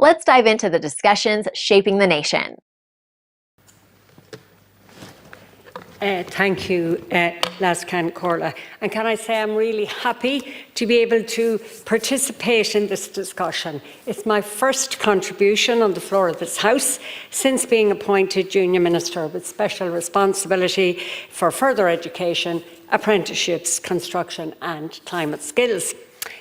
Let's dive into the discussions shaping the nation. Thank you, Lascan Corla. And can I say I'm really happy to be able to participate in this discussion. It's my first contribution on the floor of this House since being appointed Junior Minister with special responsibility for further education, apprenticeships, construction and climate skills.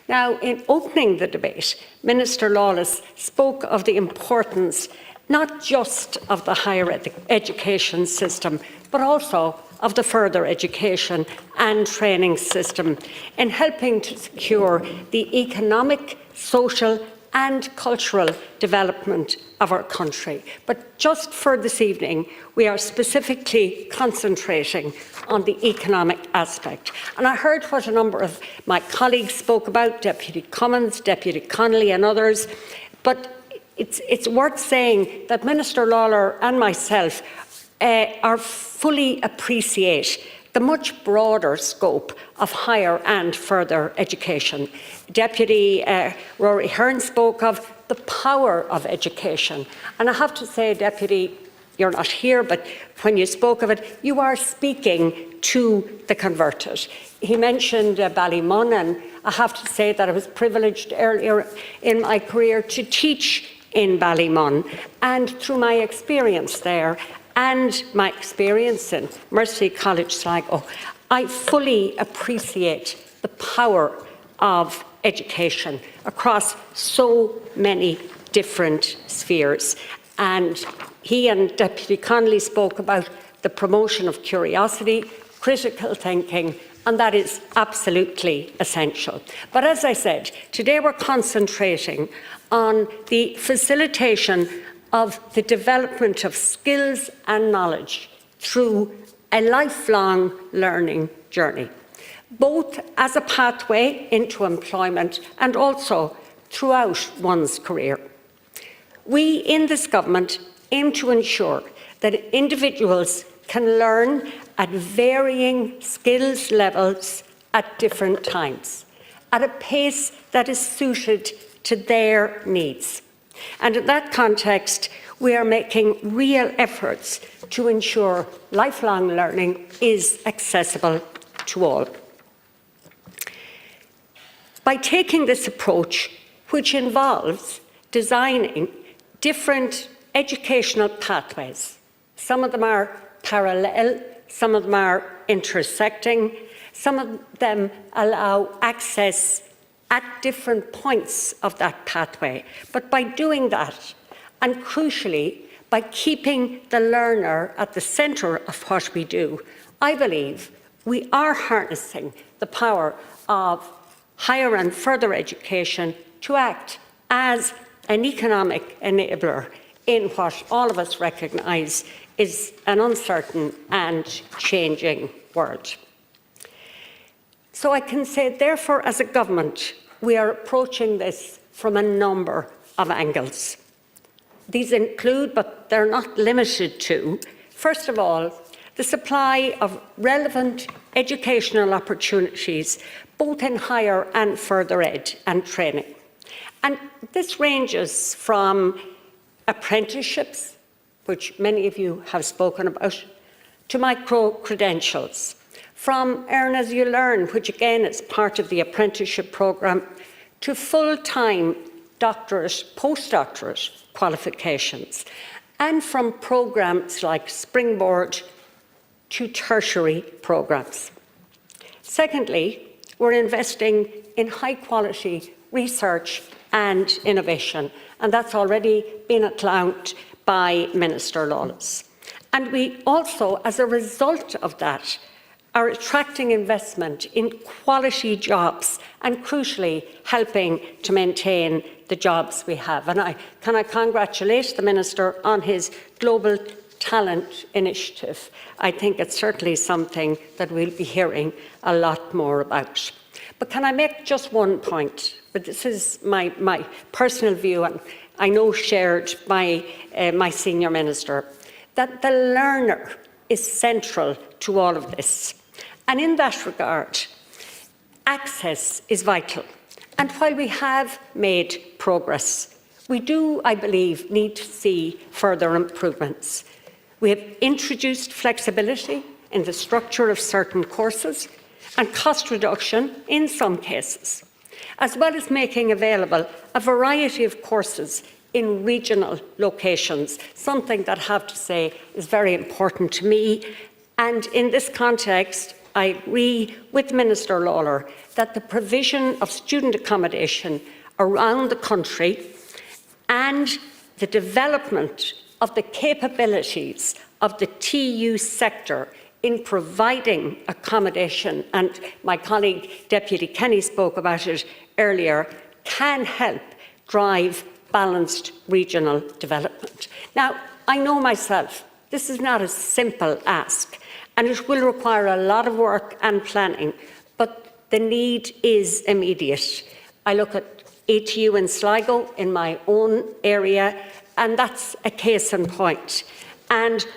Now, in opening the debate, Minister Lawless spoke of the importance not just of the higher education system, but also of the further education and training system in helping to secure the economic, social and cultural development of our country. But just for this evening, we are specifically concentrating on the economic aspect. And I heard what a number of my colleagues spoke about, Deputy Cummins, Deputy Connolly and others, but it's worth saying that Minister Lawler and myself fully appreciate the much broader scope of higher and further education. Deputy Rory Hearn spoke of the power of education. And I have to say, Deputy, you're not here, but when you spoke of it, you are speaking to the converted. He mentioned Ballymun, and I have to say that I was privileged earlier in my career to teach in Ballymun, and through my experience there and my experience in Mercy College Sligo, I fully appreciate the power of education across so many different spheres. And he and Deputy Connolly spoke about the promotion of curiosity, critical thinking, and that is absolutely essential. But as I said, today we're concentrating on the facilitation of the development of skills and knowledge through a lifelong learning journey, both as a pathway into employment and also throughout one's career. We in this government aim to ensure that individuals can learn at varying skills levels at different times, at a pace that is suited to their needs. And in that context, we are making real efforts to ensure lifelong learning is accessible to all. By taking this approach, which involves designing different educational pathways, some of them are parallel, some of them are intersecting, some of them allow access at different points of that pathway. But by doing that, and crucially, by keeping the learner at the centre of what we do, I believe we are harnessing the power of higher and further education to act as an economic enabler in what all of us recognise is an uncertain and changing world. So I can say, therefore, as a government, we are approaching this from a number of angles. These include, but they're not limited to, first of all, the supply of relevant educational opportunities, both in higher and further ed and training. And this ranges from apprenticeships, which many of you have spoken about, to micro-credentials, from Earn As You Learn, which again is part of the apprenticeship programme, to full-time doctorate, postdoctorate qualifications, and from programmes like Springboard to tertiary programmes. Secondly, we're investing in high-quality research and innovation, and that's already been outlined by Minister Lawless. And we also, as a result of that, are attracting investment in quality jobs and, crucially, helping to maintain the jobs we have. And can I congratulate the Minister on his Global Talent Initiative. I think it's certainly something that we'll be hearing a lot more about. But can I make just one point? But this is my personal view, and I know shared by my Senior Minister, that the learner is central to all of this. And in that regard, access is vital. And while we have made progress, We do, I believe, need to see further improvements. We have introduced flexibility in the structure of certain courses and cost reduction in some cases, as well as making available a variety of courses in regional locations, something that I have to say is very important to me. And in this context, I agree with Minister Lawler that the provision of student accommodation around the country and the development of the capabilities of the TU sector in providing accommodation, and my colleague Deputy Kenny spoke about it earlier, can help drive balanced regional development. Now, I know myself, this is not a simple ask, and it will require a lot of work and planning, but the need is immediate. I look at ATU in Sligo in my own area, and that's a case in point. And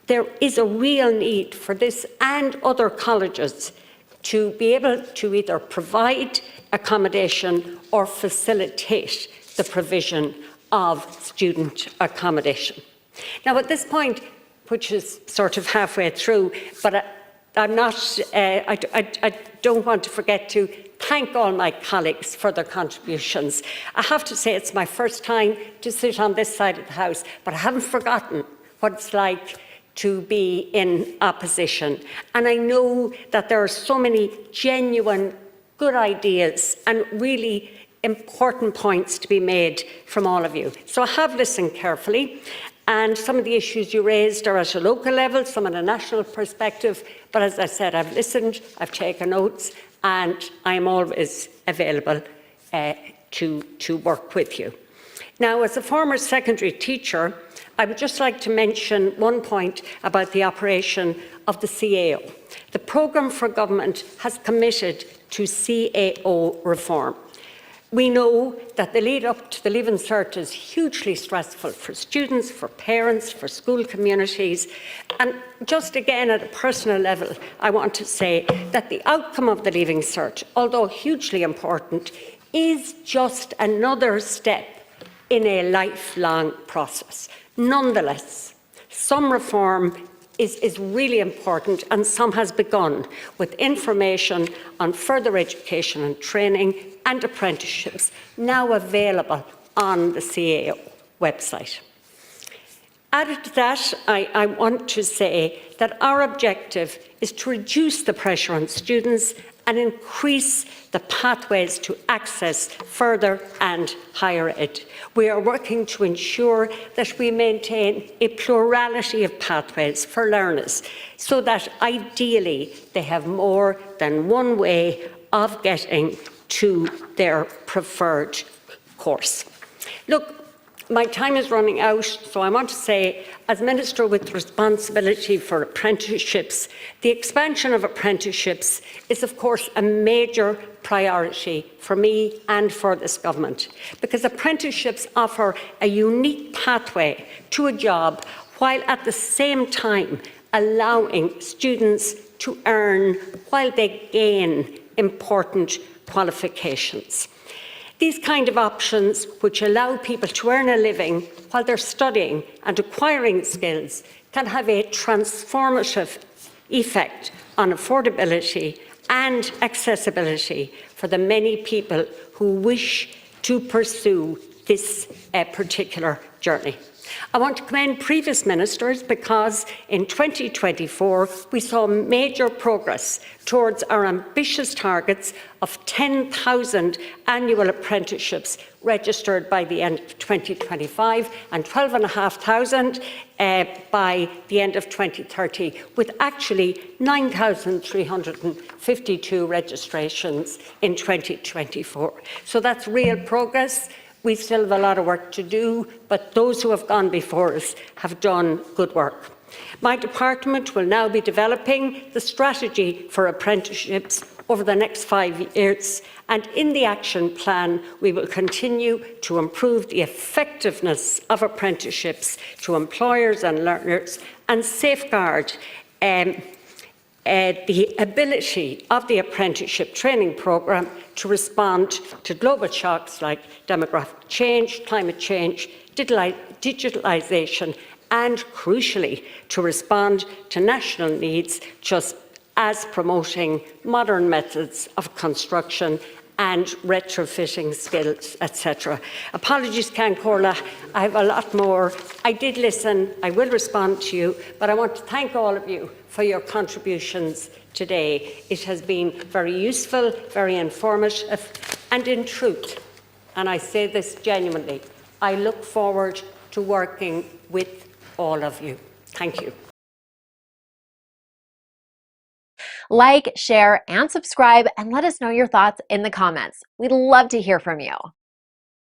there is a real need for this and other colleges to be able to either provide accommodation or facilitate the provision of student accommodation. Now, at this point, which is sort of halfway through, but I don't want to forget to thank all my colleagues for their contributions. I have to say it's my first time to sit on this side of the House, but I haven't forgotten what it's like to be in opposition. And I know that there are so many genuine good ideas and really important points to be made from all of you. So I have listened carefully, and some of the issues you raised are at a local level, some at a national perspective, but as I said, I've listened, I've taken notes, and I am always available to work with you. Now, as a former secondary teacher, I would just like to mention one point about the operation of the CAO. The Programme for Government has committed to CAO reform. We know that the lead up to the Leaving Cert is hugely stressful for students, for parents, for school communities. And just again at a personal level, I want to say that the outcome of the Leaving Cert, although hugely important, is just another step in a lifelong process. Nonetheless, some reform is really important, and some has begun with information on further education and training and apprenticeships now available on the CAO website. Added to that, I want to say that our objective is to reduce the pressure on students and increase the pathways to access further and higher ed. We are working to ensure that we maintain a plurality of pathways for learners so that ideally they have more than one way of getting to their preferred course. Look, my time is running out, so I want to say, as Minister with responsibility for apprenticeships, the expansion of apprenticeships is, of course, a major priority for me and for this government, because apprenticeships offer a unique pathway to a job while at the same time allowing students to earn while they gain important qualifications. These kind of options, which allow people to earn a living while they're studying and acquiring skills, can have a transformative effect on affordability and accessibility for the many people who wish to pursue this particular journey. I want to commend previous ministers because in 2024 we saw major progress towards our ambitious targets of 10,000 annual apprenticeships registered by the end of 2025 and 12,500 by the end of 2030, with actually 9,352 registrations in 2024. So that's real progress. We still have a lot of work to do, but those who have gone before us have done good work. My department will now be developing the strategy for apprenticeships over the next 5 years, and in the action plan we will continue to improve the effectiveness of apprenticeships to employers and learners and safeguard the ability of the apprenticeship training programme to respond to global shocks like demographic change, climate change, digitalisation, and crucially, to respond to national needs, just as promoting modern methods of construction and retrofitting skills, etc. Apologies, Can Corla, I have a lot more. I did listen, I will respond to you, but I want to thank all of you for your contributions today. It has been very useful, very informative, and in truth, and I say this genuinely, I look forward to working with all of you. Thank you. Like, share, and subscribe, and let us know your thoughts in the comments. We'd love to hear from you.